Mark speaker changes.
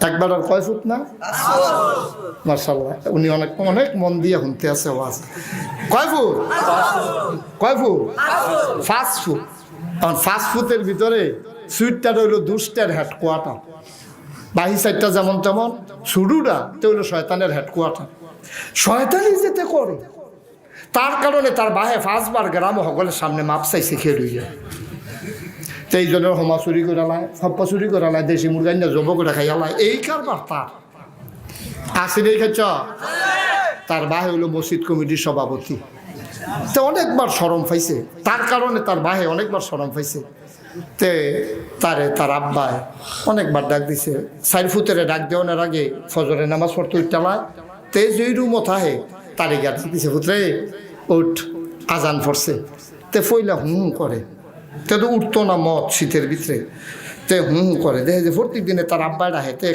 Speaker 1: একবার আর কয় ফুট না? মাশাআল্লাহ, উনি অনেক অনেক মন দিয়ে শুনতে আছে আওয়াজ। কয় ফুট? কয় ফুট? 5 ফুট। কারণ 5 ফুটের ভিতরে সুইটটা রইল দুষ্টের হেডকোয়ার্টার। বাহি সাইডটা যেমন তেমন, শুরুটা তো হইল শয়তানের হেডকোয়ার্টার। শয়তানি যেতে করে, তার কারণে তার বাহে 5 বার গ্রাম সকলের সামনে মাপ চাইছে খেয়ে রইয়া। এই জন্য হোমা চুরি করে লায়, সপ্পা চুরি করে লায়, দেশি মুরগাই না জব করে খাইয়া লায়, এই কারবার তার আসলে খেয়েছ। তার বাহে হলো মসজিদ কমিটির সভাপতি, তো অনেকবার শরম পাইছে, তার কারণে তার বাহে অনেকবার শরম পাইছে। তে তার আব্বায় অনেকবার ডাক দিছে, 4 ফুটের ডাক দেওয়ার আগে ফজরের নামাজ পড়তে উঠটালায়, তে যেই রুম থাহে তারে গিয়ে ডাক দিছে, পুত্রে উঠ, আজান পড়ছে। তে ফইলা হুম করে, তে তো উঠতো না মদ শীতের ভিতরে, তে হুম করে দেখে যে প্রত্যেক দিনে তার আব্বায় ডাহে। তে